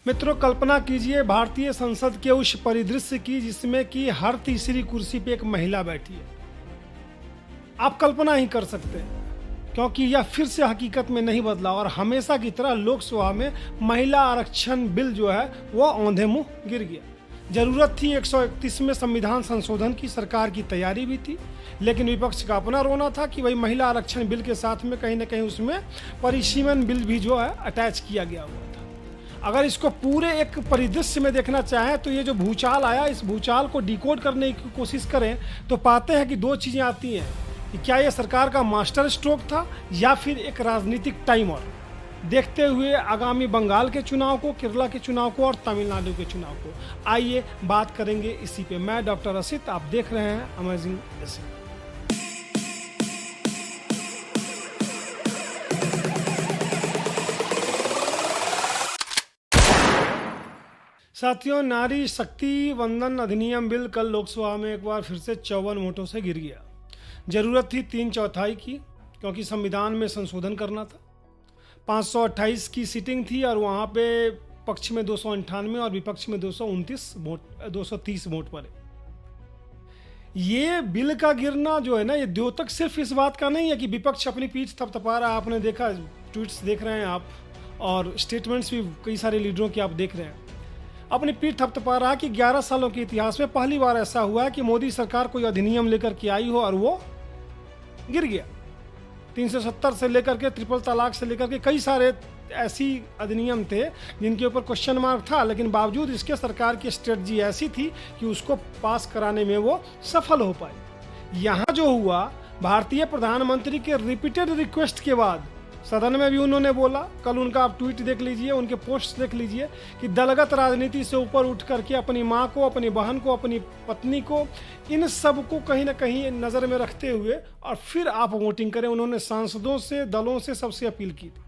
मित्रों, कल्पना कीजिए भारतीय संसद के उस परिदृश्य की जिसमें कि हर तीसरी कुर्सी पे एक महिला बैठी है। आप कल्पना ही कर सकते हैं, क्योंकि यह फिर से हकीकत में नहीं बदला और हमेशा की तरह लोकसभा में महिला आरक्षण बिल जो है वो औंधे मुंह गिर गया। जरूरत थी 131 में संविधान संशोधन की, सरकार की तैयारी भी थी, लेकिन विपक्ष का अपना रोना था कि भाई महिला आरक्षण बिल के साथ में कहीं ना कहीं उसमें परिसीमन बिल भी जो है अटैच किया गया हुआ था। अगर इसको पूरे एक परिदृश्य में देखना चाहें तो ये जो भूचाल आया, इस भूचाल को डिकोड करने की कोशिश करें तो पाते हैं कि दो चीज़ें आती हैं कि क्या ये सरकार का मास्टर स्ट्रोक था या फिर एक राजनीतिक टाइमर, देखते हुए आगामी बंगाल के चुनाव को, केरला के चुनाव को और तमिलनाडु के चुनाव को। आइए बात करेंगे इसी पे। मैं डॉक्टर असित, आप देख रहे हैं अमेजिंग असित। साथियों, नारी शक्ति वंदन अधिनियम बिल कल लोकसभा में एक बार फिर से 54 वोटों से गिर गया। जरूरत थी 3/4 की, क्योंकि संविधान में संशोधन करना था। 528 की सीटिंग थी और वहाँ पे पक्ष में 298 और विपक्ष में 230 वोट पड़े। ये बिल का गिरना जो है ना, ये द्योतक सिर्फ इस बात का नहीं है कि विपक्ष अपनी पीठ थपथपा रहा है। आपने देखा, ट्वीट्स देख रहे हैं आप और स्टेटमेंट्स भी कई सारे लीडरों के आप देख रहे हैं। अपनी पीठ थपथपा रहा कि 11 सालों के इतिहास में पहली बार ऐसा हुआ है कि मोदी सरकार कोई अधिनियम लेकर के आई हो और वो गिर गया। 370 से लेकर के ट्रिपल तलाक से लेकर के कई सारे ऐसी अधिनियम थे जिनके ऊपर क्वेश्चन मार्क था, लेकिन बावजूद इसके सरकार की स्ट्रेटजी ऐसी थी कि उसको पास कराने में वो सफल हो पाए। यहाँ जो हुआ, भारतीय प्रधानमंत्री के रिपीटेड रिक्वेस्ट के बाद सदन में भी उन्होंने बोला, कल उनका आप ट्वीट देख लीजिए, उनके पोस्ट देख लीजिए कि दलगत राजनीति से ऊपर उठ करके अपनी माँ को, अपनी बहन को, अपनी पत्नी को, इन सब को कहीं ना कहीं नज़र में रखते हुए और फिर आप वोटिंग करें। उन्होंने सांसदों से, दलों से, सबसे अपील की थी।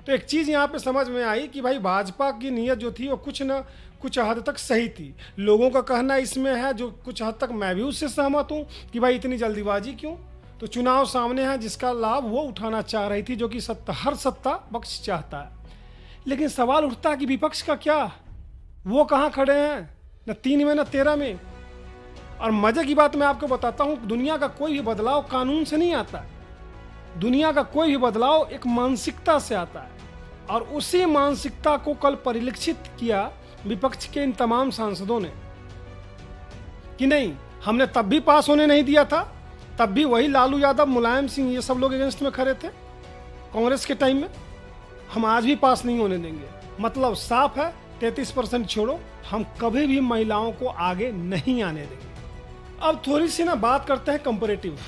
तो एक चीज़ यहाँ पे समझ में आई कि भाई भाजपा की नीयत जो थी वो कुछ न कुछ हद तक सही थी। लोगों का कहना इसमें है, जो कुछ हद तक मैं भी उससे सहमत हूँ, कि भाई इतनी जल्दीबाजी क्यों। तो चुनाव सामने है जिसका लाभ वो उठाना चाह रही थी, जो कि हर सत्ता पक्ष चाहता है। लेकिन सवाल उठता है कि विपक्ष का क्या, वो कहाँ खड़े हैं, न 3 में न 13 में। और मजे की बात मैं आपको बताता हूँ, दुनिया का कोई भी बदलाव कानून से नहीं आता। दुनिया का कोई भी बदलाव एक मानसिकता से आता है, और उसी मानसिकता को कल परिलक्षित किया विपक्ष के इन तमाम सांसदों ने कि नहीं, हमने तब भी पास होने नहीं दिया था, तब भी वही लालू यादव, मुलायम सिंह, ये सब लोग अगेंस्ट में खड़े थे कांग्रेस के टाइम में, हम आज भी पास नहीं होने देंगे। मतलब साफ है, 33% छोड़ो, हम कभी भी महिलाओं को आगे नहीं आने देंगे। अब थोड़ी सी ना बात करते हैं कंपैरेटिव।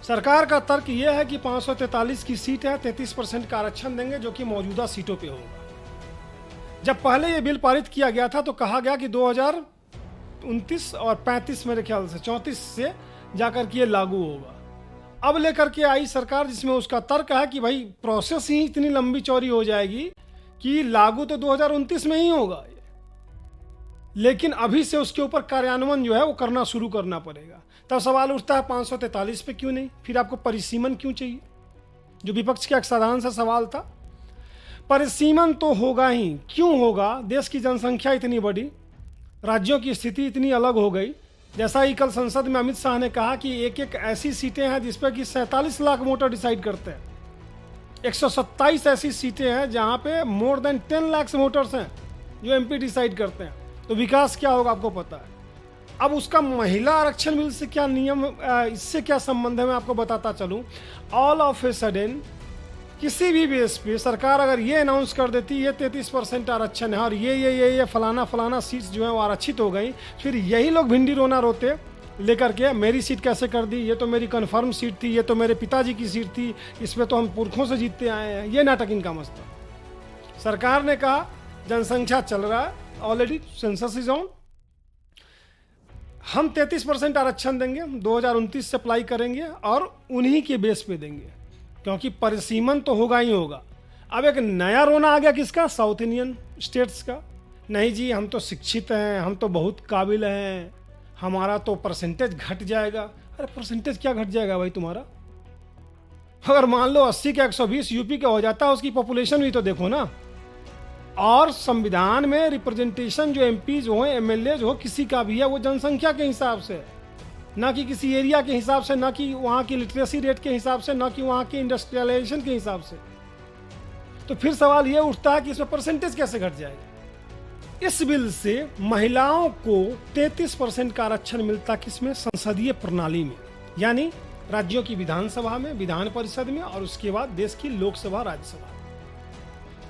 सरकार का तर्क यह है कि 543 की सीट है, 33% का आरक्षण देंगे, जो कि मौजूदा सीटों पे होगा। जब पहले ये बिल पारित किया गया था तो कहा गया कि 2029 और 35, मेरे ख्याल से 34 से जाकर के ये लागू होगा। अब लेकर के आई सरकार, जिसमें उसका तर्क है कि भाई प्रोसेस ही इतनी लंबी चौड़ी हो जाएगी कि लागू तो 2029 में ही होगा, लेकिन अभी से उसके ऊपर कार्यान्वयन जो है वो करना शुरू करना पड़ेगा। तब सवाल उठता है 543 पे क्यों नहीं, फिर आपको परिसीमन क्यों चाहिए, जो विपक्ष का एक साधारण सा सवाल था। परिसीमन तो होगा ही, क्यों होगा, देश की जनसंख्या इतनी बड़ी, राज्यों की स्थिति इतनी अलग हो गई। जैसा ही कल संसद में अमित शाह ने कहा कि एक एक ऐसी सीटें हैं जिस पर कि 47 लाख वोटर डिसाइड करते हैं। 127 ऐसी सीटें हैं जहां पे मोर देन 10 लाख वोटर्स हैं जो एमपी डिसाइड करते हैं। तो विकास क्या होगा आपको पता है। अब उसका महिला आरक्षण बिल से क्या नियम, इससे क्या संबंध है, मैं आपको बताता चलूं। ऑल ऑफ ए सडन किसी भी बेस पे सरकार अगर ये अनाउंस कर देती ये 33% आरक्षण है और ये फलाना सीट्स जो है वो आरक्षित हो गई, फिर यही लोग भिंडी रोना रोते लेकर के, मेरी सीट कैसे कर दी, ये तो मेरी कन्फर्म सीट थी, ये तो मेरे पिताजी की सीट थी, इसमें तो हम पुरखों से जीतते आए हैं। ये नाटक इनका मस्त था। सरकार ने कहा जनसंख्या चल रहा है, ऑलरेडी सेंसस इज ऑन, हम 33% आरक्षण देंगे, 2029 से अप्लाई करेंगे और उन्हीं के बेस पे देंगे, क्योंकि परिसीमन तो होगा ही होगा। अब एक नया रोना आ गया किसका, साउथ इंडियन स्टेट्स का। नहीं जी, हम तो शिक्षित हैं, हम तो बहुत काबिल हैं, हमारा तो परसेंटेज घट जाएगा। अरे परसेंटेज क्या घट जाएगा भाई तुम्हारा, अगर मान लो 80 का 120 यूपी का हो जाता है, उसकी पॉपुलेशन भी तो देखो ना। और संविधान में रिप्रेजेंटेशन जो एमपीज हो, एमएलए हो, किसी का भी है, वो जनसंख्या के हिसाब से, ना कि किसी एरिया के हिसाब से, ना कि वहाँ की लिटरेसी रेट के हिसाब से, ना कि वहाँ की इंडस्ट्रियलाइजेशन के हिसाब से। तो फिर सवाल ये उठता है कि इसमें परसेंटेज कैसे घट जाएगा। इस बिल से महिलाओं को 33% का आरक्षण मिलता, किसमें? संसदीय प्रणाली में, यानी राज्यों की विधानसभा में, विधान परिषद में, और उसके बाद देश की लोकसभा, राज्यसभा।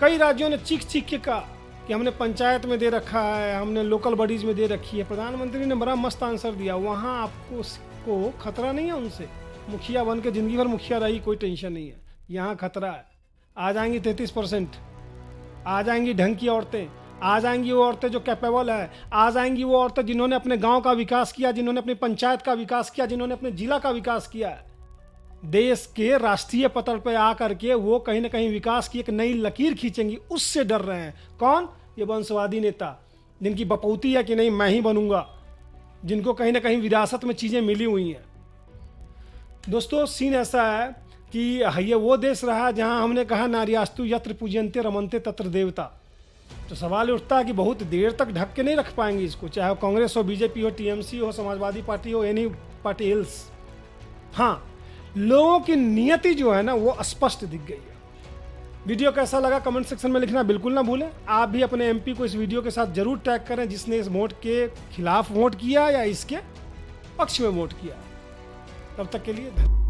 कई राज्यों ने चीख चीख के कहा कि हमने पंचायत में दे रखा है, हमने लोकल बॉडीज में दे रखी है। प्रधानमंत्री ने बड़ा मस्त आंसर दिया, वहाँ आपको को खतरा नहीं है उनसे, मुखिया बन के जिंदगी भर मुखिया रही, कोई टेंशन नहीं है। यहाँ खतरा है, आ जाएंगी 33%, आ जाएंगी ढंग की औरतें, आ जाएंगी वो औरतें जो कैपेबल है, आ जाएंगी वो औरतें जिन्होंने अपने गांव का विकास किया, जिन्होंने अपनी पंचायत का विकास किया, जिन्होंने अपने जिला का विकास किया है। देश के राष्ट्रीय पटल पर आकर के वो कहीं ना कहीं विकास की एक नई लकीर खींचेंगी, उससे डर रहे हैं। कौन? ये वंशवादी नेता, जिनकी बपौती है कि नहीं मैं ही बनूंगा, जिनको कहीं ना कहीं विरासत में चीजें मिली हुई हैं। दोस्तों, सीन ऐसा है कि ये वो देश रहा जहां हमने कहा नार्यास्तु यत्र पूजयन्ते रमन्ते तत्र देवता। तो सवाल उठता है कि बहुत देर तक ढक के नहीं रख पाएंगे इसको, चाहे वो कांग्रेस हो, बीजेपी हो, टीएमसी हो, समाजवादी पार्टी हो, एनी पार्टी एल्स। हाँ, लोगों की नियति जो है ना वो स्पष्ट दिख गई है। वीडियो कैसा लगा कमेंट सेक्शन में लिखना बिल्कुल ना भूलें। आप भी अपने एमपी को इस वीडियो के साथ जरूर टैग करें जिसने इस वोट के खिलाफ वोट किया या इसके पक्ष में वोट किया। तब तक के लिए धन्यवाद।